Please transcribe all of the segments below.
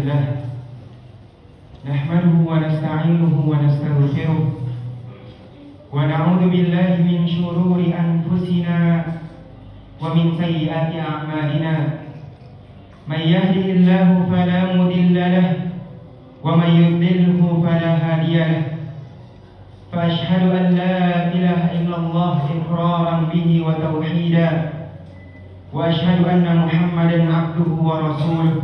الله نحمده ونستعينه ونستغفره ونعوذ بالله من شرور أنفسنا ومن سيئات أعمالنا من يهده الله فلا مضل له ومن يضلله فلا هادي له فأشهد أن لا إله إلا الله إقرارا به وتوحيدا وأشهد أن محمدا عبده ورسوله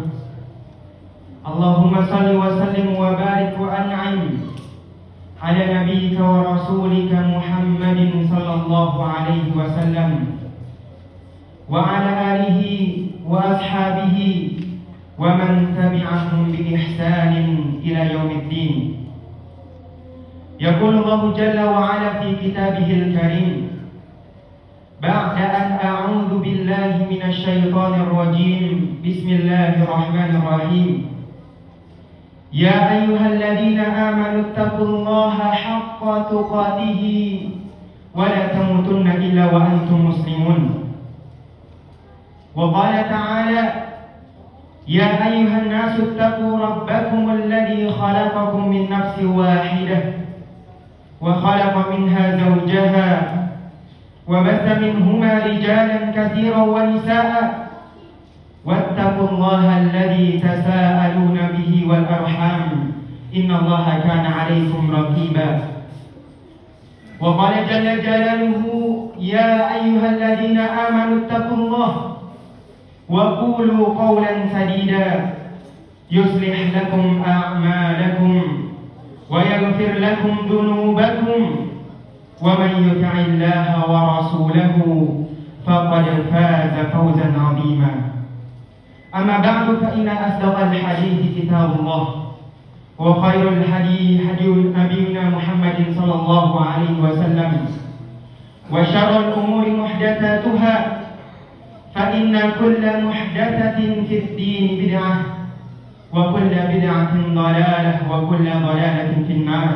اللهم صل وسلم وبارك وأنعم على نبيك ورسولك محمد صلى الله عليه وسلم وعلى آله وأصحابه ومن تبعهم بإحسان إلى يوم الدين. يقول الله جل وعلا في كتابه الكريم بعد أن أعوذ بالله من الشيطان الرجيم بسم الله الرحمن الرحيم يا أيها الذين آمنوا اتقوا الله حق تقاته ولا تموتن إلا وأنتم مسلمون. وقال تعالى يا أيها الناس اتقوا ربكم الذي خلقكم من نفس واحدة وخلق منها زوجها وبث منهما رجالا كثيرا ونساء واتقوا الله الذي تساءلون به والأرحام إن الله كان عليكم رقيبا. وقال جل جلاله يا أيها الذين آمنوا اتقوا الله وقولوا قولا سديدا يصلح لكم أعمالكم ويغفر لكم ذنوبكم ومن يطع الله ورسوله فقد فاز فوزا عظيما. أما بعد فإن أصدق الحديث كتاب الله وخير الهدي هدي نبينا محمد صلى الله عليه وسلم وشر الأمور محدثاتها فإن كل محدثة في الدين بدعة وكل بدعة ضلالة وكل ضلالة في النار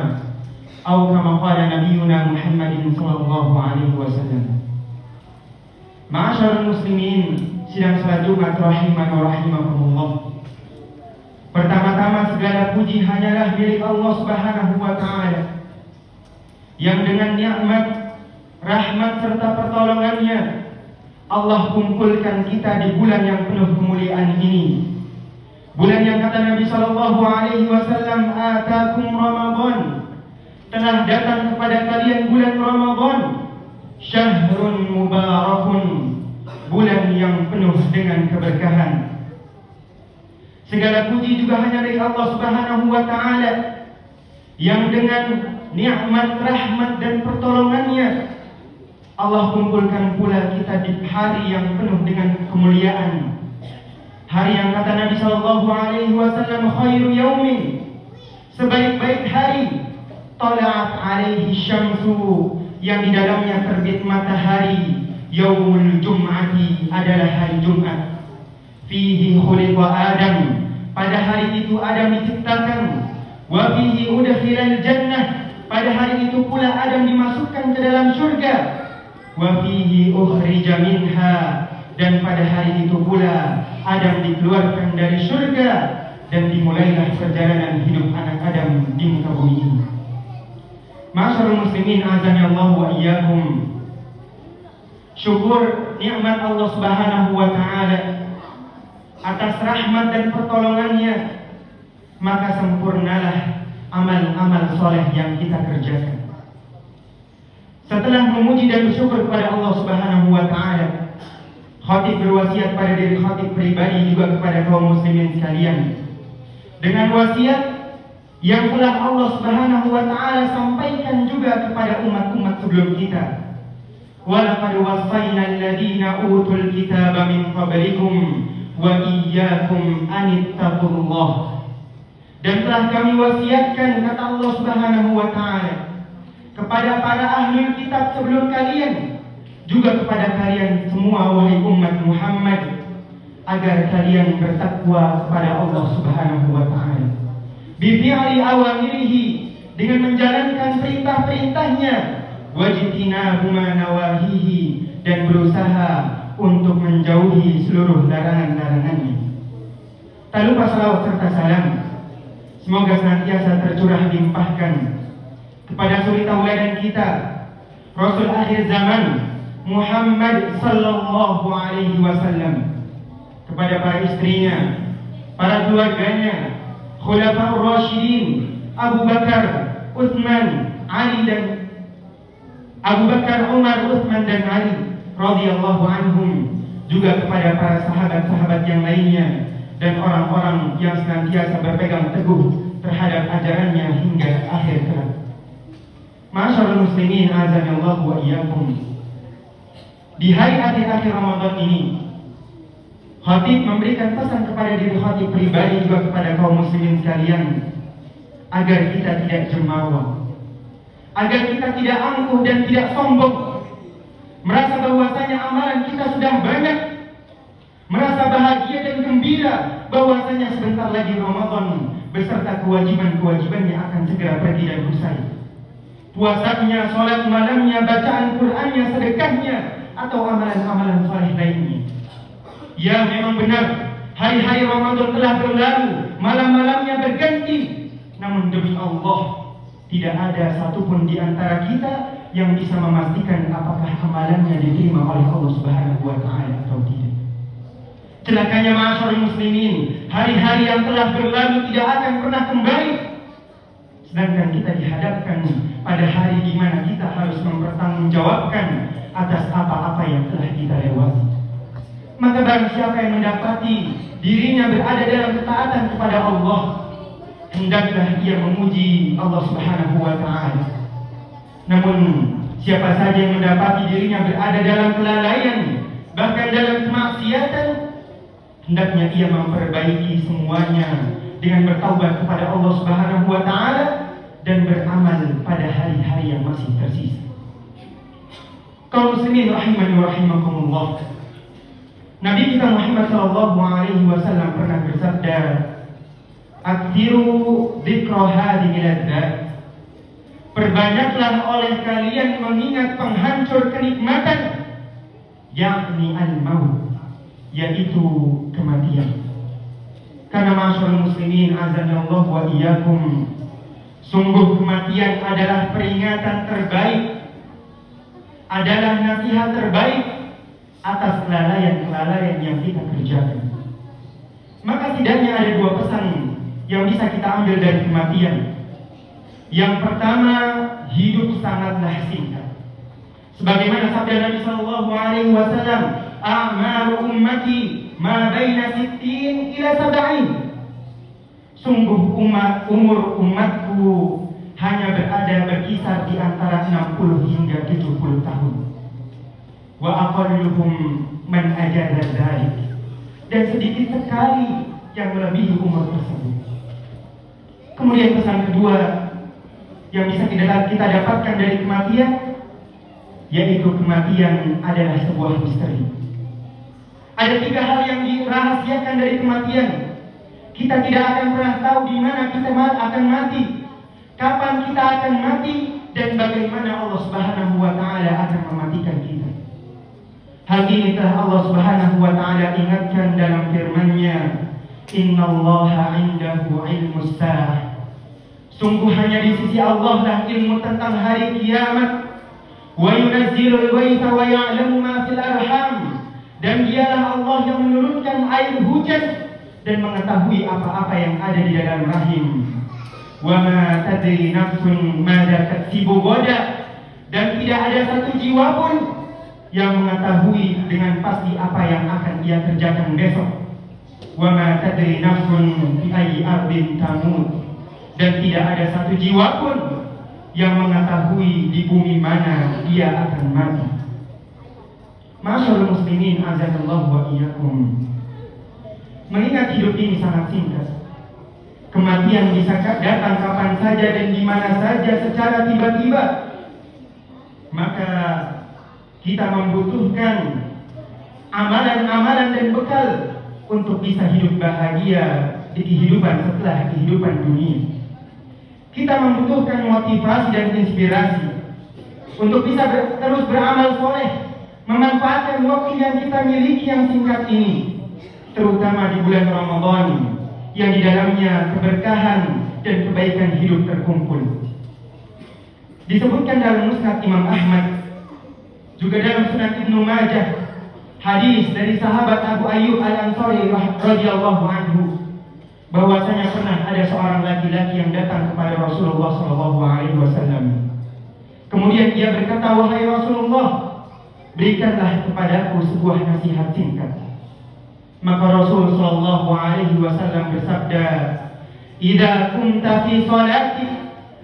أو كما قال نبينا محمد صلى الله عليه وسلم. Ma'asyiral muslimin, sidang salat Jumat rahiman wa rahimakumullah. Pertama-tama segala puji hanyalah milik Allah Subhanahu wa taala yang dengan nikmat, rahmat serta pertolongannya Allah kumpulkan kita di bulan yang penuh kemuliaan ini. Bulan yang kata Nabi sallallahu alaihi wasallam atakum Ramadan, telah datang kepada kalian bulan Ramadan, syahrun mubarakun, bulan yang penuh dengan keberkahan. Segala puji juga hanya dari Allah Subhanahu wa taala yang dengan nikmat, rahmat dan pertolongannya Allah kumpulkan pula kita di hari yang penuh dengan kemuliaan. Hari yang kata Nabi sallallahu alaihi wasallam khairu yaumin, sebaik-baik hari, tala'at alaihi syamsu, yang di dalamnya terbit matahari, yaumul jum'ati, adalah hari Jumat. Fihi khuliqa Adam, pada hari itu Adam diciptakan. Wa fihi udkhilal jannah, pada hari itu pula Adam dimasukkan ke dalam surga. Wa fihi ukhrija minha, dan pada hari itu pula Adam dikeluarkan dari surga dan dimulailah perjalanan hidup anak Adam di muka bumi ini. Ma'asyiral muslimin azani Allah wa iyyakum. Syukur nikmat Allah Subhanahu wa taala atas rahmat dan pertolongannya, maka sempurnalah amal-amal soleh yang kita kerjakan. Setelah memuji dan bersyukur kepada Allah Subhanahu wa taala, khatib berwasiat pada diri khatib pribadi juga kepada kaum muslimin sekalian dengan wasiat yang telah Allah Subhanahu wa taala sampaikan juga kepada umat-umat sebelum kita. Walaqad wassayna alladziina utul kitaba min qablikum wa iyyakum anittaqullah. Dan telah kami wasiatkan, kata Allah Subhanahu wa taala, kepada para ahli kitab sebelum kalian, juga kepada kalian semua wahai umat Muhammad, agar kalian bertakwa kepada Allah Subhanahu wa taala. Bifi'li awamirihi, dengan menjalankan perintah-perintahnya, wajtinabu ma nawahihi, dan berusaha untuk menjauhi seluruh larangan-larangannya. Tak lupa salawat serta salam semoga senantiasa tercurah limpahkan kepada suri tauladan kita, Rasul akhir zaman Muhammad sallallahu alaihi wasallam, kepada para istrinya, para keluarganya, Khulafaur Rasyidin, Abu Bakar, Utsman, Ali dan Abu Bakar, Umar, Utsman dan Ali radhiyallahu anhum, juga kepada para sahabat-sahabat yang lainnya dan orang-orang yang senantiasa berpegang teguh terhadap ajarannya hingga akhir kelak. Ma'asyiral muslimin azanallahu wa iyyakum. Di hari akhir Ramadan ini, khatib memberikan pesan kepada diri khatib pribadi juga kepada kaum muslimin sekalian agar kita tidak jemawa, agar kita tidak angkuh dan tidak sombong, merasa bahwasanya amalan kita sudah banyak, merasa bahagia dan gembira bahwasanya sebentar lagi Ramadan beserta kewajiban-kewajibannya akan segera pergi dan usai. Puasanya, sholat malamnya, bacaan Qur'annya, sedekahnya, atau amalan-amalan saleh lainnya. Ya, memang benar, hari-hari Ramadan telah berlalu, malam-malamnya berganti. Namun demi Allah, tidak ada satupun di antara kita yang bisa memastikan apakah amalannya diterima oleh Allah Subhanahu wa Ta'ala atau tidak. Celakanya ma'asyiral muslimin, hari-hari yang telah berlalu tidak akan pernah kembali. Sedangkan kita dihadapkan pada hari di mana kita harus mempertanggungjawabkan atas apa-apa yang telah kita lewati. Maka barang siapa yang mendapati dirinya berada dalam ketaatan kepada Allah, hendaklah ia memuji Allah Subhanahu wa Ta'ala. Namun siapa saja yang mendapati dirinya berada dalam kelalaian, bahkan dalam kemaksiatan, hendaknya ia memperbaiki semuanya dengan bertaubat kepada Allah Subhanahu wa Ta'ala dan beramal pada hari-hari yang masih tersisa. Kaum muslimin rahimani wa rahimakumullah, Nabi kita Muhammad sallallahu alaihi wasallam pernah bersabda, "Aktsiru dzikra hadhil ladzat." Perbanyaklah oleh kalian mengingat penghancur kenikmatan, yakni al-maut, yaitu kematian. Karena ma'asyiral muslimin azanallahu wa iyyakum, sungguh kematian adalah peringatan terbaik, adalah nasihat terbaik atas kelalaian-kelalaian yang kita kerjakan. Maka setidaknya ada dua pesan yang bisa kita ambil dari kematian. Yang pertama, hidup sangatlah singkat. Sebagaimana sabda Nabi sallallahu alaihi wasallam, "A'malu ummati ma baina 60 ila 70." Sungguh umur umatku hanya berkisar di antara 60 hingga 70 tahun. Wa aqalluhum man ajaza dzalik. Dan sedikit sekali yang melebihi umur tersebut. Kemudian pesan kedua yang bisa kita dapatkan dari kematian, yaitu kematian adalah sebuah misteri. Ada 3 hal yang dirahasiakan dari kematian. Kita tidak akan pernah tahu di mana kita akan mati, kapan kita akan mati, dan bagaimana Allah Subhanahu wa Ta'ala akan mematikan kita. Hal ini telah Allah Subhanahu wa Ta'ala ingatkan dalam firman-Nya, "Innallaha 'indahu 'ilmus sa'ah." Sungguh hanya di sisi Allah lah ilmu tentang hari kiamat. Wa yunazzilul ghaitha wa ya'lamu ma fil arham. Dan dialah Allah yang menurunkan air hujan dan mengetahui apa-apa yang ada di dalam rahim. Wa ma tadri nafsun madza taksibu ghadan. Dan tidak ada satu jiwa pun yang mengetahui dengan pasti apa yang akan ia kerjakan besok. Wa ma tadri nafsun bi ayyi ardin tamut. Dan tidak ada satu jiwa pun yang mengetahui di bumi mana dia akan mati. Ma'asyiral muslimin azanallahu wa iyyakum. Mengingat hidup ini sangat singkat, kematian bisa datang kapan saja dan di mana saja secara tiba-tiba. Maka kita membutuhkan amalan-amalan dan bekal untuk bisa hidup bahagia di kehidupan setelah kehidupan dunia. Kita membutuhkan motivasi dan inspirasi untuk bisa terus beramal soleh, memanfaatkan waktu yang kita miliki yang singkat ini, terutama di bulan Ramadan, yang di dalamnya keberkahan dan kebaikan hidup terkumpul. Disebutkan dalam Musnad Imam Ahmad, juga dalam Sunan Ibnu Majah, hadis dari sahabat Abu Ayyub Al-Ansari radhiyallahu anhu, bahwasanya pernah ada seorang laki-laki yang datang kepada Rasulullah SAW. Kemudian dia berkata, "Wahai Rasulullah, berikanlah kepadaku sebuah nasihat singkat." Maka Rasul sallallahu alaihi wasallam bersabda, "Idza kunta fi sholati,"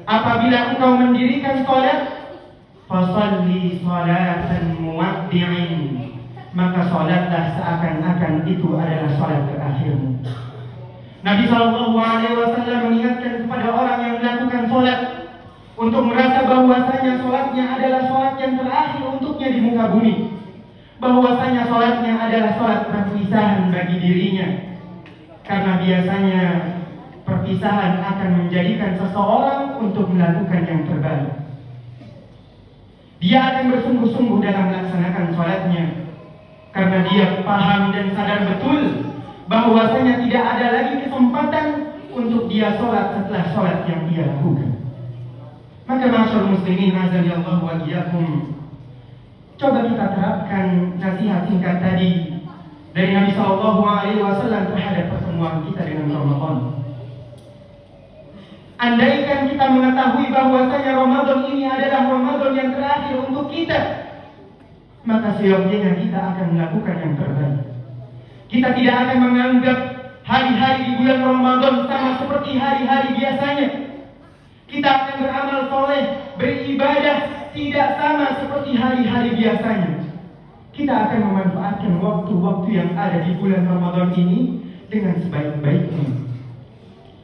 apabila engkau mendirikan salat, "fasalli salatan muwaddi'in," maka salatlah seakan-akan itu adalah salat terakhirmu. Nabi sallallahu alaihi wasallam mengingatkan kepada orang yang melakukan salat untuk merasa bahwasanya salatnya adalah salat yang terakhir untuknya di muka bumi. Bahwasanya salatnya adalah salat perpisahan bagi dirinya. Karena biasanya perpisahan akan menjadikan seseorang untuk melakukan yang terbaik. Dia akan bersungguh-sungguh dalam melaksanakan salatnya, karena dia paham dan sadar betul bahwasanya tidak ada lagi kesempatan untuk dia salat setelah salat yang dia lakukan. Maka ma'asyiral muslimin azanillahu wa iyyakum, coba kita terapkan nasihat singkat tadi dari Nabi sallallahu alaihi wasallam terhadap pertemuan kita dengan Ramadan. Andaikan kita mengetahui bahwasanya Ramadan ini adalah Ramadan yang terakhir untuk kita, maka seyogyanya kita akan melakukan yang terbaik. Kita tidak akan menganggap hari-hari di bulan Ramadan sama seperti hari-hari biasanya. Kita akan beramal soleh, beribadah tidak sama seperti hari-hari biasanya. Kita akan memanfaatkan waktu-waktu yang ada di bulan Ramadan ini dengan sebaik-baiknya.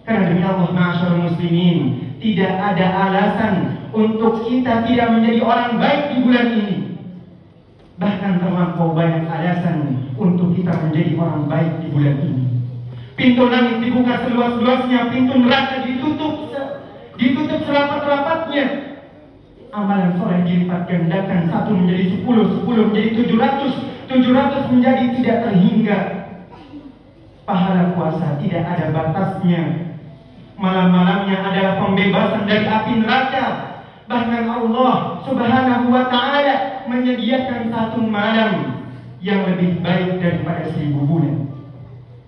Karena demi Allah ma'asyiral muslimin, tidak ada alasan untuk kita tidak menjadi orang baik di bulan ini. Bahkan terlampau banyak alasan untuk kita menjadi orang baik di bulan ini. Pintu langit dibuka seluas-luasnya, pintu neraka ditutup serapat-rapatnya. Amalan soleh dilipat gandakan, 1 menjadi 10, 10 menjadi 700, 700 menjadi tidak terhingga. Pahala puasa tidak ada batasnya. Malam-malamnya adalah pembebasan dari api neraka. Bahkan Allah Subhanahu wa ta'ala menyediakan 1 malam yang lebih baik daripada 1000 bulan.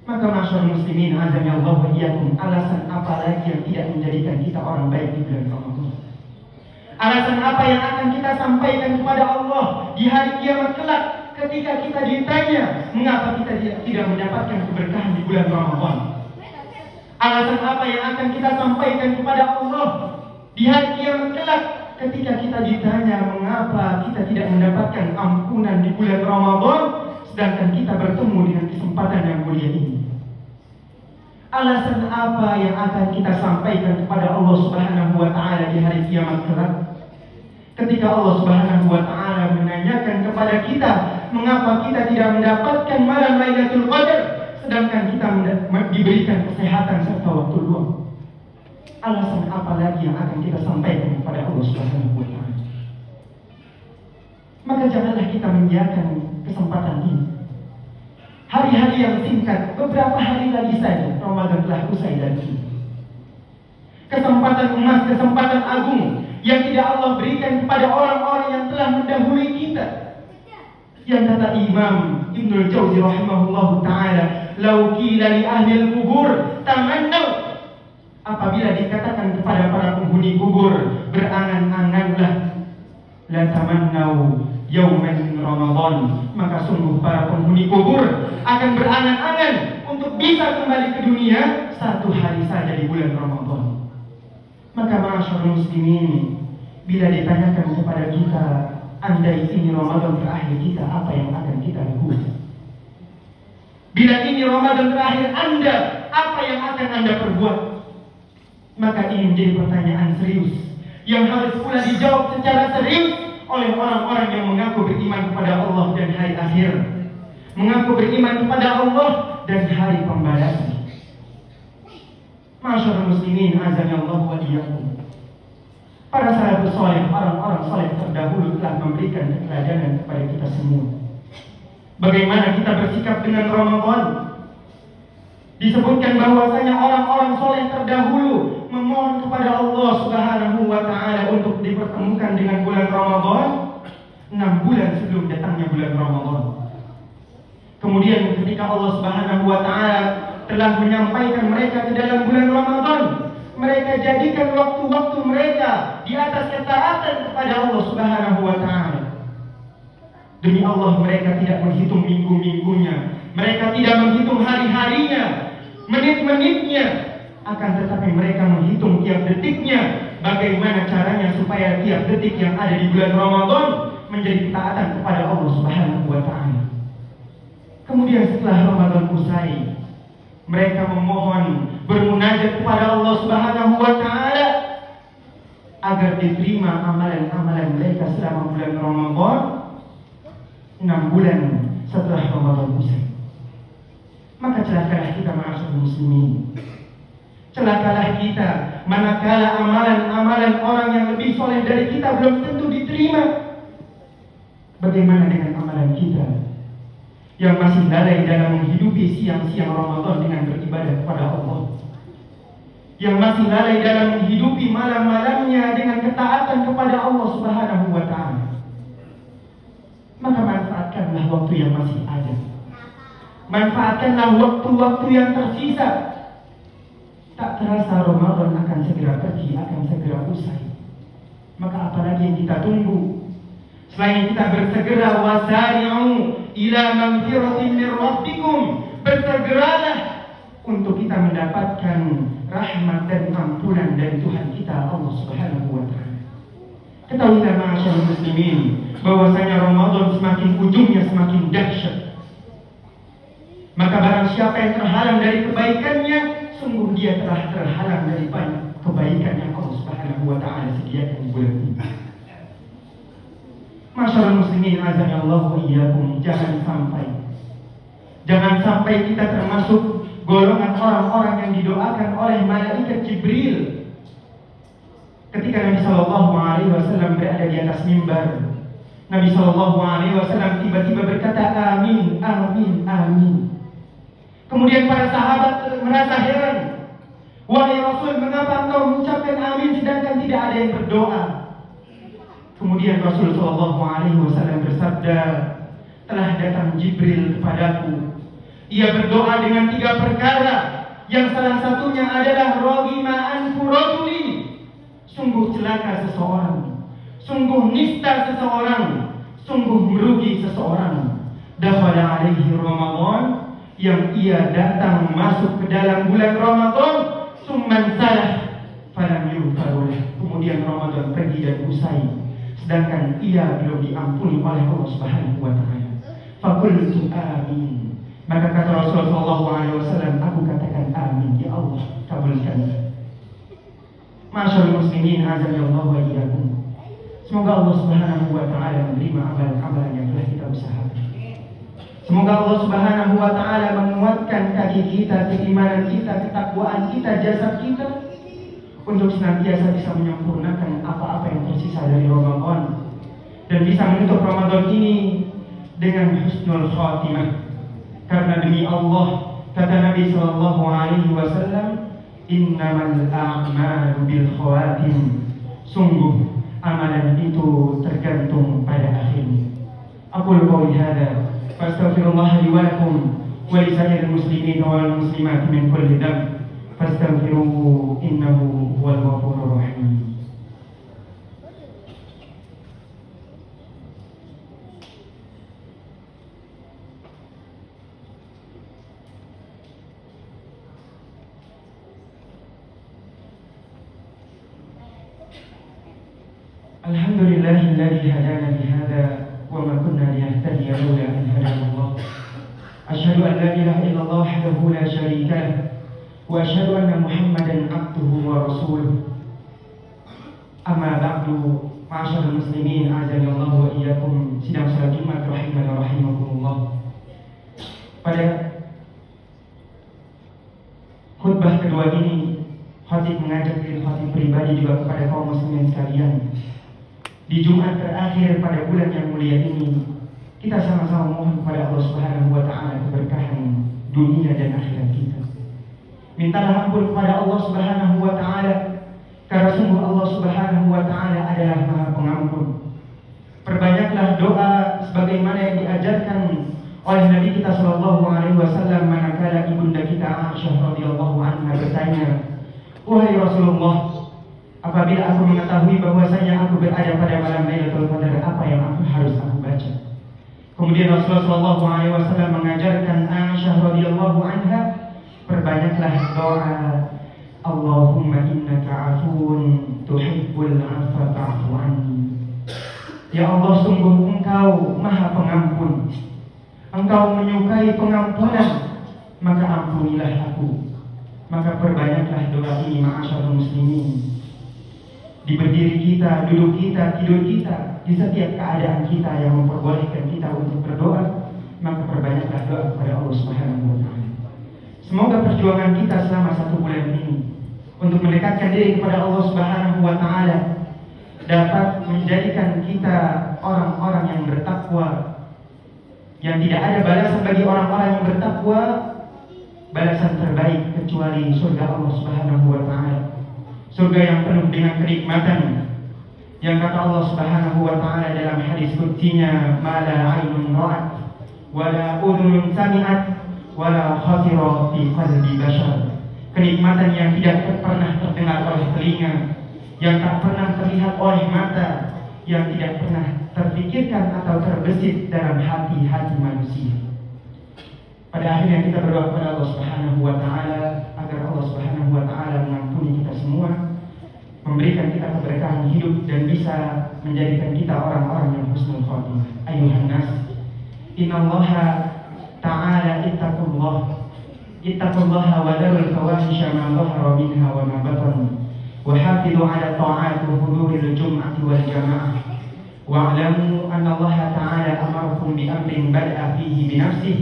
Maka ma'asyiral muslimin azanillahu wa iyyakum, alasan apa lagi yang tidak menjadikan kita orang baik di bulan Ramadan? Alasan apa yang akan kita sampaikan kepada Allah di hari kiamat kelak ketika kita ditanya mengapa kita tidak mendapatkan keberkahan di bulan Ramadan? Alasan apa yang akan kita sampaikan kepada Allah di hari kiamat kelak ketika kita ditanya mengapa kita tidak mendapatkan ampunan di bulan Ramadan sedangkan kita bertemu dengan kesempatan yang mulia ini? Alasan apa yang akan kita sampaikan kepada Allah Subhanahu wa ta'ala di hari kiamat kelak ketika Allah Subhanahu wa ta'ala menanyakan kepada kita mengapa kita tidak mendapatkan malam Lailatul Qadar sedangkan kita diberikan kesehatan serta waktu luang? Alasan apa lagi yang akan kita sampaikan kepada Allah Subhanahu wa ta'ala? Maka janganlah kita menyiapkan kesempatan ini. Hari-hari yang singkat, beberapa hari lagi saja Ramadan telah usai lagi. Kesempatan emas, kesempatan agung yang tidak Allah berikan kepada orang-orang yang telah mendahului kita. Yang kata Imam Ibnul Jauzi rahimahullahu ta'ala, "Lau qila li ahli al-kubur tamannau," apabila dikatakan kepada para penghuni kubur, berangan-anganlah, la tamannau yauman Ramadan, maka sungguh para penghuni kubur akan berangan-angan untuk bisa kembali ke dunia 1 hari saja di bulan Ramadan. Maka ma'asyiral muslimin, bila ditanyakan kepada kita, andai ini Ramadan terakhir kita, apa yang akan kita lakukan? Bila ini Ramadan terakhir Anda, apa yang akan Anda perbuat? Maka ini menjadi pertanyaan serius yang harus pula dijawab secara serius oleh orang-orang yang mengaku beriman kepada Allah dan hari akhir, mengaku beriman kepada Allah dan hari pembalasan. Ma'asyiral muslimin azanillahu wa iyyakum, para salafus saleh, orang-orang saleh terdahulu telah memberikan keteladanan kepada kita semua. Bagaimana kita bersikap dengan Ramadan? Disebutkan bahwasanya orang-orang soleh terdahulu memohon kepada Allah Subhanahu wa Ta'ala untuk dipertemukan dengan bulan Ramadan 6 bulan sebelum datangnya bulan Ramadan. Kemudian ketika Allah Subhanahu wa Ta'ala telah menyampaikan mereka ke dalam bulan Ramadan, mereka jadikan waktu-waktu mereka di atas ketaatan kepada Allah Subhanahu wa Ta'ala. Demi Allah, mereka tidak menghitung minggu-minggunya, mereka tidak menghitung hari-harinya, menit-menitnya, akan tetapi mereka menghitung tiap detiknya. Bagaimana caranya supaya tiap detik yang ada di bulan Ramadan menjadi ketaatan kepada Allah Subhanahu wa Ta'ala. Kemudian setelah Ramadan usai, mereka memohon, bermunajat kepada Allah Subhanahu wa Ta'ala agar diterima amalan-amalan mereka selama bulan Ramadan 6 bulan setelah Ramadan usai. Maka celakalah kita ma'asyiral muslimin, celakalah kita manakala amalan-amalan orang yang lebih soleh dari kita belum tentu diterima. Bagaimana dengan amalan kita yang masih lalai dalam menghidupi siang-siang Ramadan dengan beribadah kepada Allah, yang masih lalai dalam menghidupi malam-malamnya dengan ketaatan kepada Allah Subhanahu wa Ta'ala? Maka manfaatkanlah waktu yang masih ada, manfaatkanlah waktu-waktu yang tersisa. Tak terasa Ramadan akan segera pergi, akan segera usai. Maka apalagi yang kita tunggu? Selain kita bersegera, wasari'u ila magfiratin min rabbikum, bersegeralah untuk kita mendapatkan rahmat dan ampunan dari Tuhan kita Allah Subhanahu wa Ta'ala. Ketahuilah ma'asyiral muslimin bahwasanya Ramadan semakin ujungnya semakin dahsyat. Maka barang siapa yang terhalang dari kebaikannya, sungguh dia telah terhalang dari banyak kebaikan yang Allah Subhanahu wa Ta'ala sediakan di bulan ini. Masyaallah muslimin azanallahu wa iyyakum, jangan sampai kita termasuk golongan orang-orang yang didoakan oleh malaikat Jibril. Ketika Nabi sallallahu alaihi wasallam berada di atas mimbar, Nabi sallallahu alaihi wasallam tiba-tiba berkata amin, amin, amin. Kemudian para sahabat merasa heran, wahai Rasul, mengapa engkau mengucapkan amin sedangkan tidak ada yang berdoa? Kemudian Rasul sallallahu alaihi wasallam bersabda, telah datang Jibril kepadaku. Ia berdoa dengan 3 perkara, yang salah satunya adalah raghima anfu rajulin, sungguh celaka seseorang, sungguh nista seseorang, sungguh merugi seseorang. Dakhala alaihi Ramadan, yang ia datang masuk ke dalam bulan Ramadan, summan salah falam yughfar lahu, kemudian Ramadan pergi dan usai, sedangkan ia belum diampuni oleh Allah Subhanahu wa Ta'ala. Faqultu amin, maka kata Rasulullah sallallahu alaihi wasallam, aku katakan amin, ya Allah kabulkan. Masyaallah muslimin azanallahu wa iyyakum, semoga Allah Subhanahu wa Ta'ala menerima amalan-amalan yang telah kita usahakan. Semoga Allah Subhanahu wa Ta'ala menguatkan kaki kita, keimanan kita, ketakwaan kita, jasad kita, untuk senantiasa bisa menyempurnakan apa-apa yang tersisa dari Ramadan, dan bisa menutup Ramadan ini dengan husnul khatimah. Karena demi Allah, kata Nabi sallallahu alaihi wasallam, innamal a'malu bil khawatim, sungguh amalan itu tergantung pada akhirnya. Aqulu qawli hadza wa astaghfirullah li wa lakum wa li sa'iril muslimin wal muslimat min kulli dhanb fastaghfiruhu innahu huwal ghafurur rahim. Alhamdulillahilladzi hadana li hadza wa ma kunna linahtadiya lawla an hadana Allah. Asyhadu an la ilaha illallah wahdahu la syarika lahu wa asyhadu anna Muhammadan abduhu wa rasuluh. Amma ba'du, ma'asyiral muslimin azanallahu wa iyyakum, sidang salat Jumat rahimani wa rahimakumullah. Pada khutbah kedua ini, khatib mengajak diri khatib pribadi juga kepada kaum muslimin sekalian. Di Jumat terakhir pada bulan yang mulia ini, kita sama-sama mohon kepada Allah Subhanahu wa Ta'ala keberkahan dunia dan akhirat kita. Mintalah ampun kepada Allah Subhanahu wa taala, karena sungguh Allah Subhanahu wa taala adalah Maha Pengampun. Perbanyaklah doa sebagaimana yang diajarkan oleh Nabi kita sallallahu alaihi wasallam, manakala ibunda kita Aisyah radhiyallahu anha bertanya, "Wahai Rasulullah, apabila aku mengetahui bahwasanya aku berada pada malam Lailatul Qadar, apa yang harus aku baca?" Kemudian Rasulullah sallallahu alaihi wasallam mengajarkan Aisyah radhiyallahu anha, perbanyaklah doa, Allahumma innaka afuun tuhibbul afwa fa'fu anni. Ya Allah, sungguh Engkau Maha Pengampun, Engkau menyukai pengampunan, maka ampunilah aku. Maka perbanyaklah doa ini ma'asyarul muslimin. Di berdiri kita, duduk kita, tidur kita, di setiap keadaan kita yang memperbolehkan kita untuk berdoa, maka perbanyaklah doa kepada Allah Subhanahu wa taala. Semoga perjuangan kita selama 1 bulan ini untuk mendekatkan diri kepada Allah Subhanahu wa taala dapat menjadikan kita orang-orang yang bertakwa, yang tidak ada balasan bagi orang-orang yang bertakwa balasan terbaik kecuali surga Allah Subhanahu wa taala. Surga yang penuh dengan kenikmatan, yang kata Allah Subhanahu wa taala dalam hadis qudsinya, ma la 'ainun ra'at wa la udhunun sami'at wa la khatira fi qalbi bashar. Kenikmatan yang tidak pernah terdengar oleh telinga, yang tak pernah terlihat oleh mata, yang tidak pernah terpikirkan atau terbesit dalam hati-hati manusia. Pada akhirnya kita berdoa kepada Allah Subhanahu wa taala agar Allah Subhanahu wa taala mengampuni kita semua, memberikan kita keberkahan hidup dan bisa menjadikan kita orang-orang yang husnul khotimah. Ayuhan nas, innallaha ta'ala ittaqullaha wa darul fawahisha ma dhahara minha wa ma batan. وحافظوا على الطاعات وحضور الجمعة والجماعة واعلموا أن الله تعالى أمركم بأمر بدأ فيه بنفسه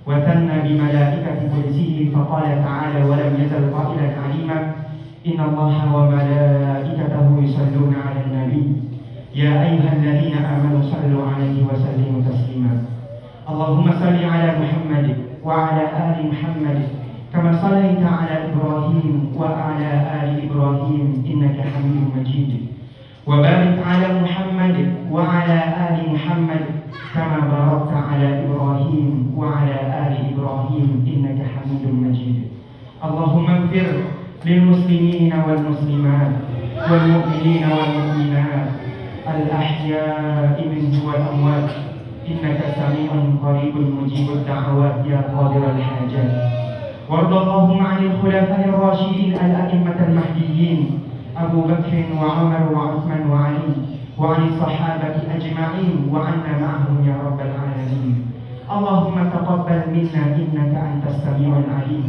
وثنى بملائكة قدسه فقال تعالى ولم يزل قائلا عليما إن الله وملائكته يصلون على النبي يا أيها الذين آمنوا صلوا عليه وسلموا تسليما اللهم صل على محمد وعلى آل محمد كما صليت على إبراهيم وعلى آل إبراهيم إنك حميد مجيد وبارك على محمد وعلى آل محمد كما باركت على إبراهيم وعلى آل إبراهيم إنك حميد مجيد اللهم اغفر للمسلمين والمسلمات والمؤمنين والمؤمنات الأحياء منهم والأموات إنك سميع قريب مجيب الدعوات يا قادر الحاجات وارض اللهم عن الخلفاء الراشدين الأئمة المهديين أبو بكر وعمر وعثمان وعلي وعن الصحابة أجمعين وعنا معهم يا رب العالمين اللهم تقبل منا إنك أنت السميع العليم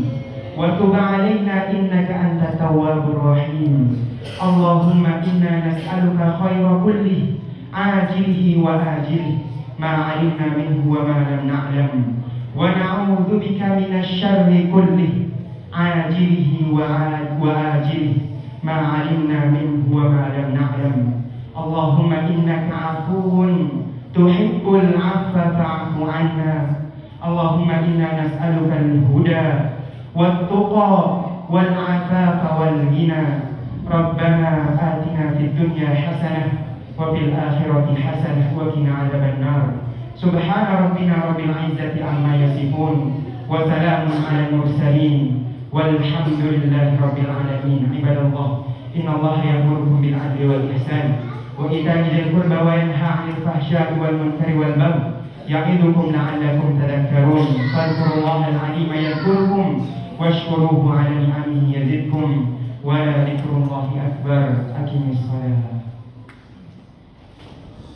وتب علينا إنك أنت التواب الرحيم اللهم إنا نسألك خير كله عاجله وآجله ما علمنا منه وما لم نعلم ونعوذ بك من الشر كله عاجله وآجله ما علمنا منه وما لم نعلم اللهم إنك عفو تحب العفو فاعف عنا اللهم إنا نسألك الهدى والتقى والعفاف والغنى ربنا آتنا في الدنيا حسنة وفي الآخرة حسنة وقنا عذاب النار سبحان ربنا رب العزة عما يصفون وسلام على المرسلين والحمد لله رب العالمين عباد الله إن الله يأمركم بالعدل والإحسان وإيتاء ذي القربى وينهى عن الفحشاء والمنكر والبغي يعظكم لعلكم تذكرون فاذكروا الله العليم يذكركم واشكروه على نعمه يزدكم ولذكر الله أكبر أقم الصلاة